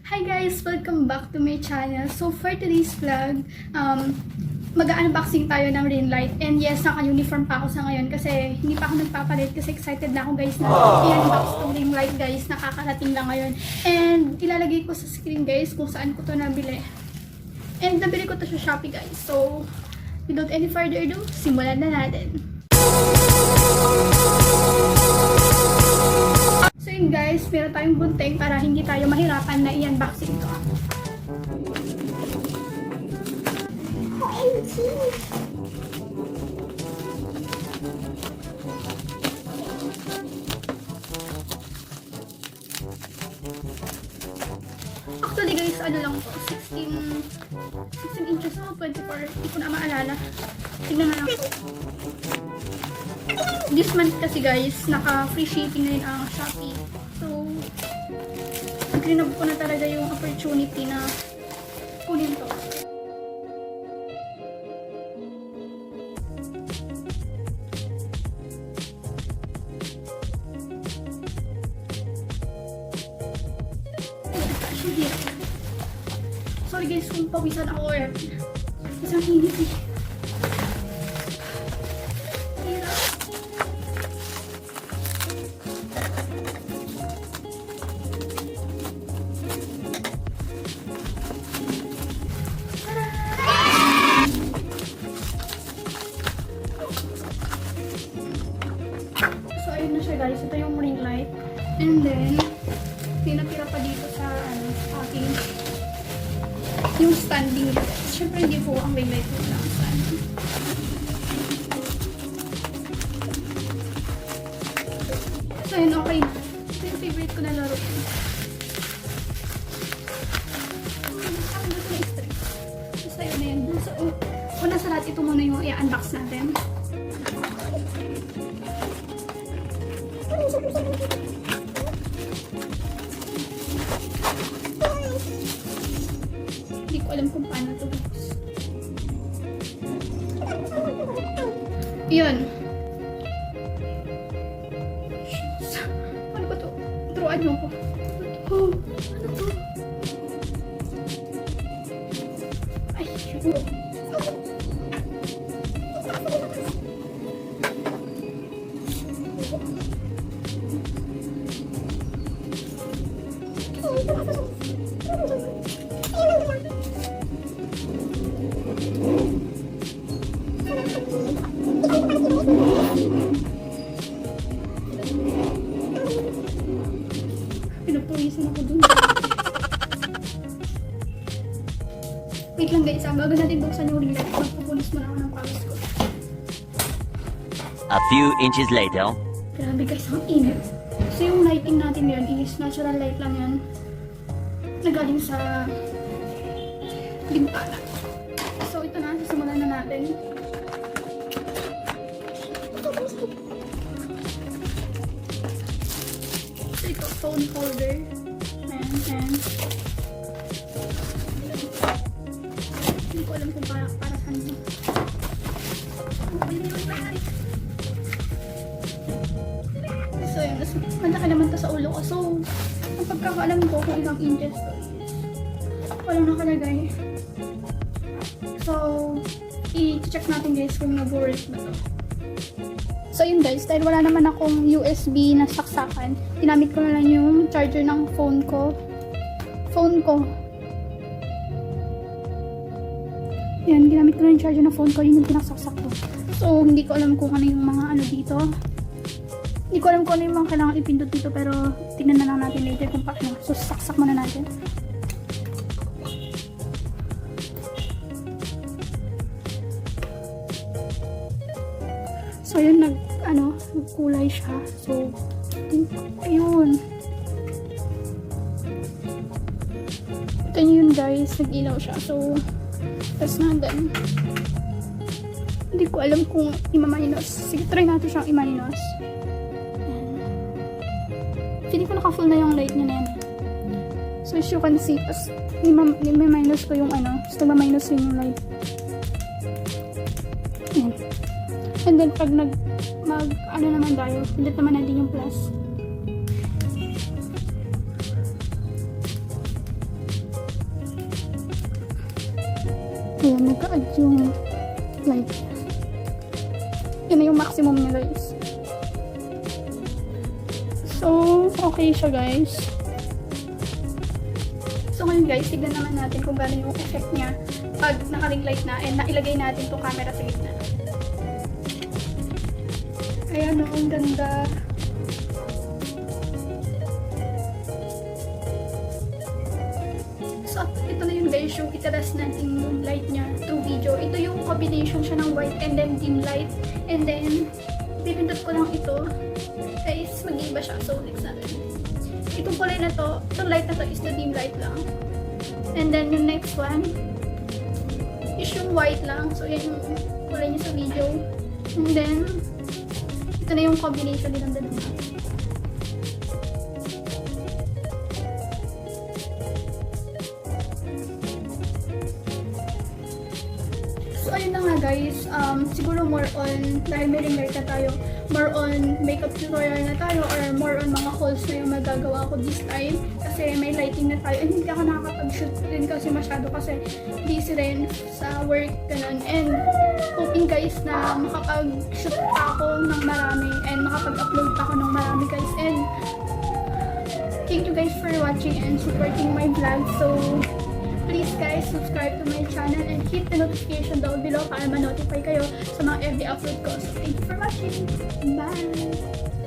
Hi guys! Welcome back to my channel. So for today's vlog, mag-unboxing tayo ng ring light. And yes, naka-uniform pa ako sa ngayon kasi hindi pa ako nagpapalit kasi excited na ako guys na i-unbox tong ring light guys. Nakakarating lang ngayon. And ilalagay ko sa screen guys kung saan ko to nabili. And nabili ko to sa Shopee guys. So without any further ado, simulan na natin. So yun guys, meron tayong bunting para hindi tayo mahirapan na i-unboxing ito. Actually guys, ano lang to, 16 inches o 24, hindi ko na maalala. Tingnan na lang. This month kasi guys, naka-free shipping ngayon ang Shopee. So, grinab ko na talaga yung opportunity na kunin to. Sorry guys kung pawisan ako eh. Isang init eh. So ayun na siya guys, ito yung ring light. And then, pinatira pa dito sa aking yung standing guys. Siyempre hindi po ang ring light ko lang standing. So yun, okay na. Ito yung favorite ko na laro. Basta yun na yun. So, una sa lahat, ito muna yung i-unbox natin. Hindi ko alam kung paano ito guys. Yun. Ano ba ito? Turuan nyo ko. Ano to? Ay, yun. Pinapulisan ako dun. Wait lang guys, bago natin buksan yung ring light, magpupulis muna ako ng pawis ko. A few inches later. Grabe guys, ang init. So yung lighting natin ngayon is natural light lang yan. Nagaling sa bintana. So ito na, sisimulan na natin. So ito, phone holder. And hindi ko alam kung para saan ito. So yun, malaki naman to sa ulo ko. So, ang pagkakaalam ko kung ilang inches to is walang nakalagay. So, i-check natin guys kung nag-work ba to. So yun guys, dahil wala naman akong USB na saksakan, ginamit ko na lang yung charger ng phone ko. Yan, ginamit ko na yung charger ng phone ko, yun yung pinaksaksak ko. So, hindi ko alam kung ano yung mga ano dito. Hindi ko alam kung ano yung mga kailangan ipindot dito, pero tignan na lang natin later kung paano. So, saksak muna natin. So, yun, nagkulay siya. So, ayun. Ito yun guys, nag-ilaw siya. So, tapos natin. Hindi ko alam kung i-minus. Sige, try natin siyang i-minus. Hindi ko naka-full na yung light niya na yan. So, as you can see, as i-minus ko yung tapos nag-minus yun yung light. Ayan. And then, pag ano naman tayo, pindot naman natin yung plus. Ayan, nagka-add yung light. Yan na yung maximum niya guys. So, okay siya guys. So ngayon guys, tignan naman natin kung gano'n yung effect niya pag naka-ring light na and nailagay natin itong camera sa gitna. Ayan o, ang ganda. So, ito na yun guys, yung iteras natin yung light niya through video. Ito yung combination siya ng white and then dim light. And then, pipindot ko lang ito. Guys, mag-iiba siya. So, next natin. Itong kulay na to, itong light na to is the dim light lang. And then, yung next one is yung white lang. So, yan yung kulay niya sa video. And then, ito na yung combination din ng dalawa. So, ayun na nga guys. Siguro more on, dahil may ring light na tayo, more on makeup tutorial na tayo or more on mga hauls na yung magagawa ko this time. Kasi may lighting na tayo. And hindi ako nakakapag-shoot rin kasi masyado kasi busy rin sa work, ganun. And hoping guys na makapag-shoot pa ako ng marami and makapag-upload pa ako ng marami guys. And thank you guys for watching and supporting my vlog. So, please guys, subscribe to my channel and hit the notification down below para ma-notify kayo sa mga every upload ko. So, thank you for watching. Bye!